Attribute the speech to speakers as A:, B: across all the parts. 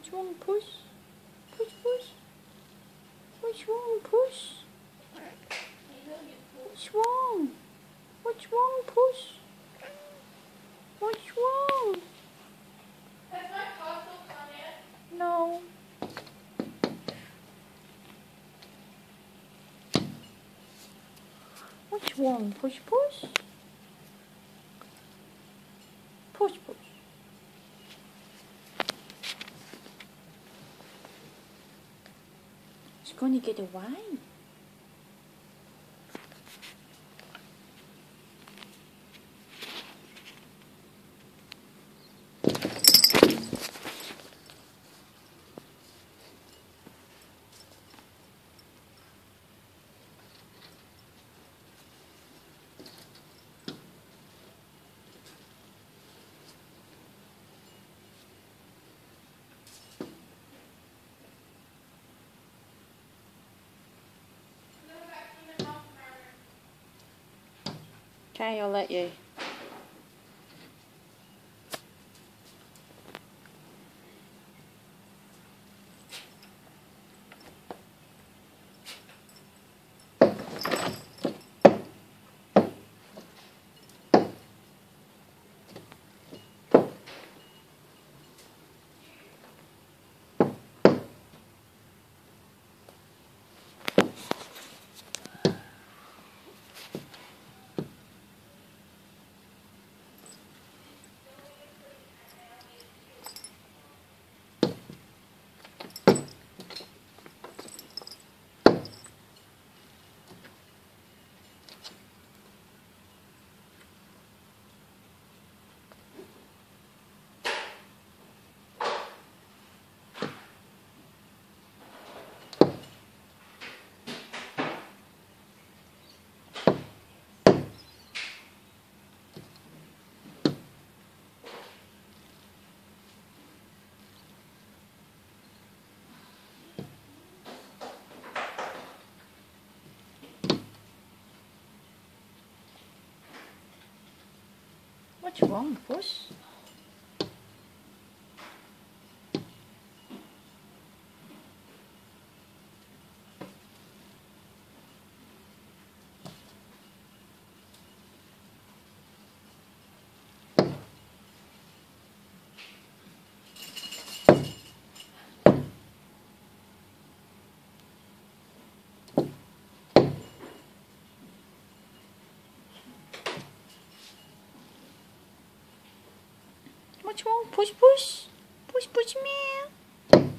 A: What's wrong, Puss? Puss, Puss. What's wrong, Puss? What's wrong? What's wrong, Puss? What's wrong?
B: Has my costume come yet?
A: No. What's wrong, Puss, Puss? Puss, Puss. It's going to get away. Okay, I'll let you. What's wrong, Puss? What's wrong, Puss, Puss? Puss, Puss, meow.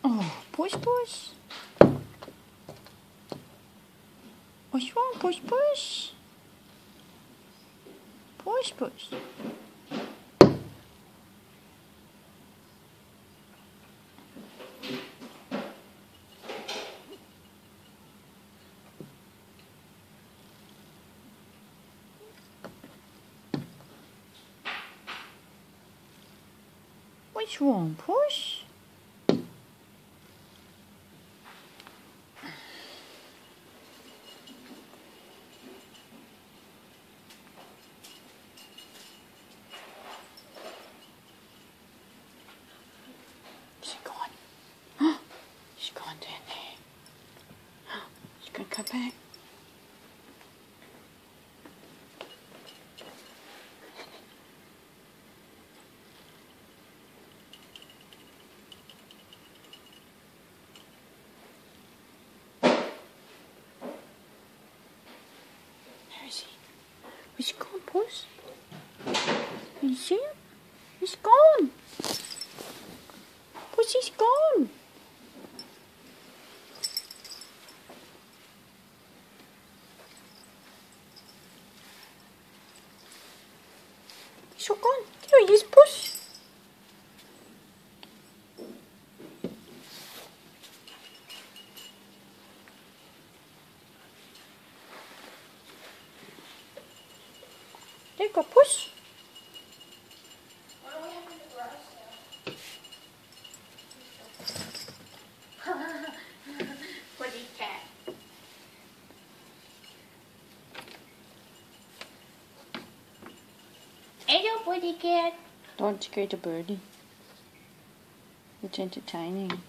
A: Oh, Puss, Puss. What's wrong, Puss, Puss? Puss, Puss. What's wrong, Puss? She's gone. She's gone down there. She's going to come back. Where is he? Where's he gone, Puss? Can you see him? He's gone. Pussy's gone. He's all gone. There he is, Puss. There you go, Puss.
B: What do we have in the grass now? Pretty cat. Hello, pretty cat.
A: Don't scare the birdie. It's entertaining.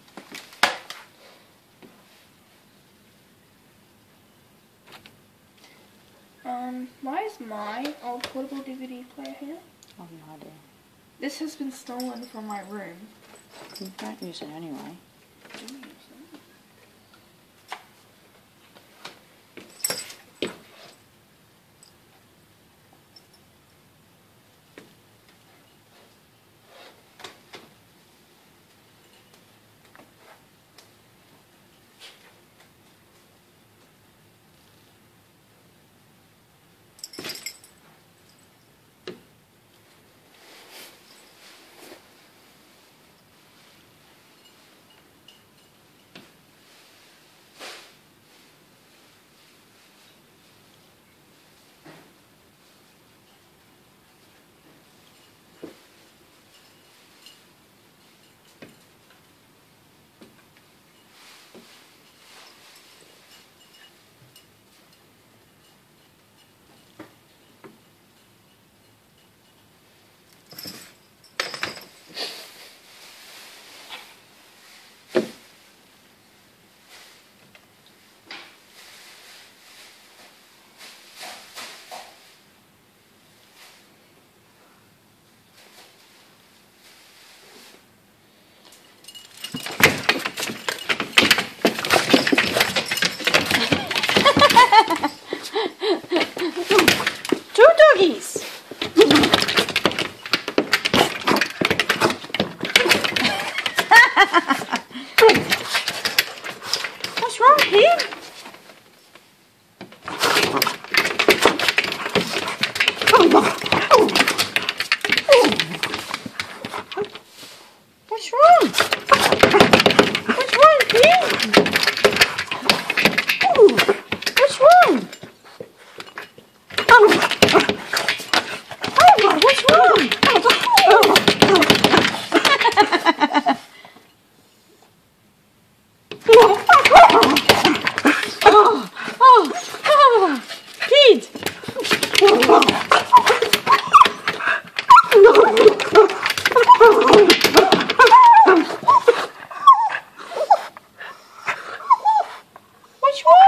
B: Why is my old portable DVD player here?
A: I have no idea.
B: This has been stolen from my room.
A: You don't use it anyway. Two doggies! What's wrong, kid? What's wrong? What's wrong, kid? What's wrong? What's wrong? Pete! What's wrong?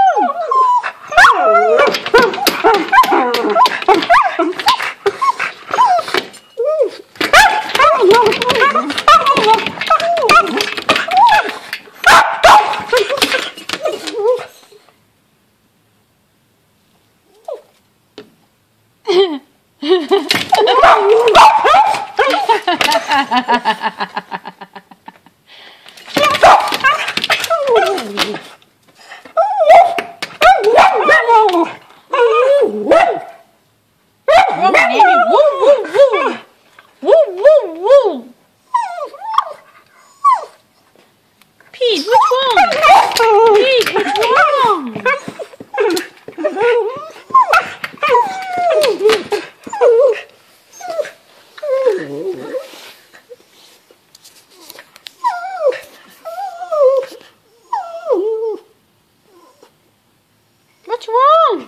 A: Pete, what's wrong? Pete, what's wrong? What's wrong?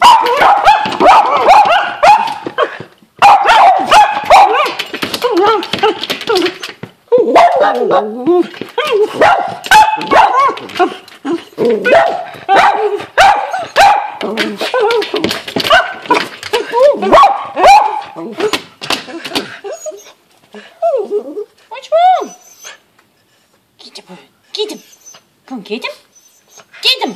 A: What's wrong? Get the bird. Get him. Come on, get him. Get him.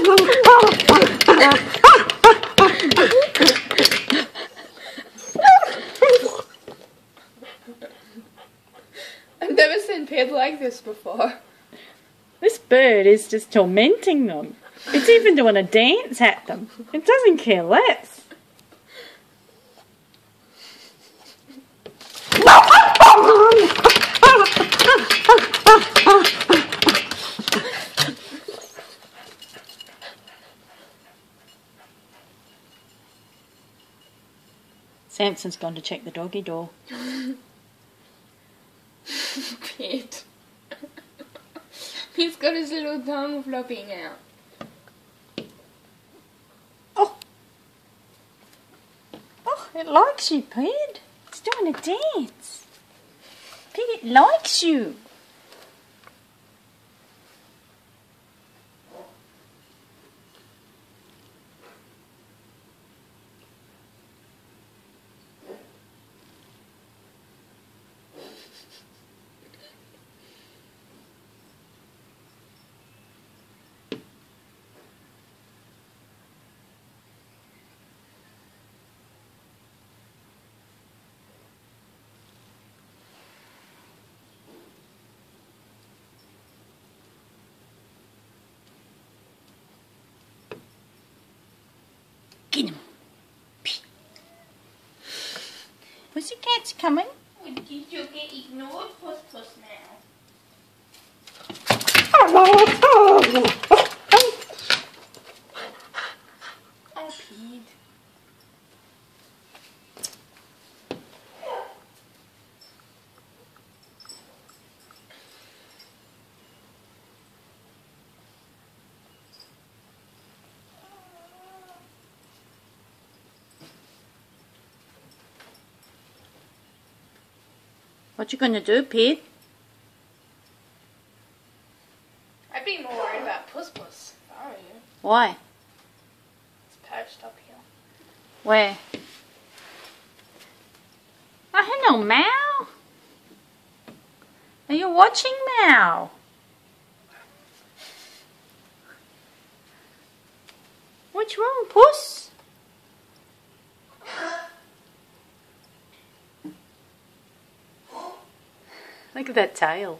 B: I've never seen Ped like this before.
A: This bird is just tormenting them. It's even doing a dance at them. It doesn't care less. Samson's gone to check the doggy door.
B: Ped. He's got his little tongue flopping out.
A: Oh, it likes you, Ped. It's doing a dance. Ped, it likes you. Get him. Pussycat's coming.
B: Did you get ignored, Puss now? Oh, Ped.
A: What you gonna do, Ped?
B: I'd be more worried about Puss if I were you.
A: Why?
B: It's perched up here.
A: Where? Oh, hello, Mal. Are you watching, Mal? What's wrong, Puss? Look at that tail.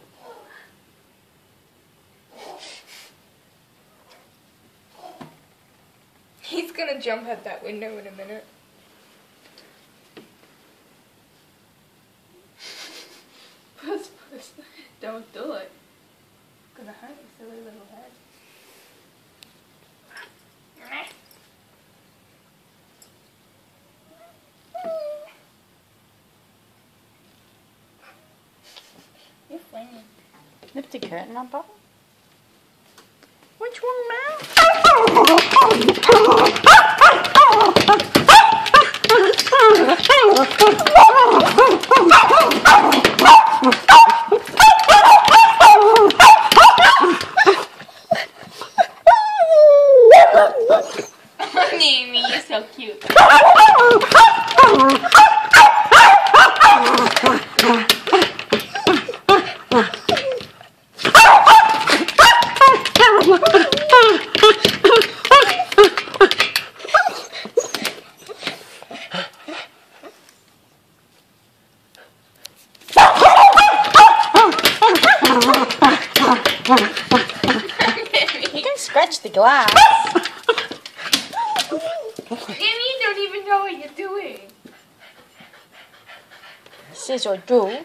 B: He's gonna jump out that window in a minute. Puss, don't do it. It's gonna hurt your silly little head. You're funny.
A: Lift the curtain up, Bubba. Which one, Mal?
B: Naomi, you're so cute.
A: You can scratch the glass.
B: Naomi, you don't even know what you're doing.
A: Says I do.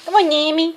A: Come on, Yami.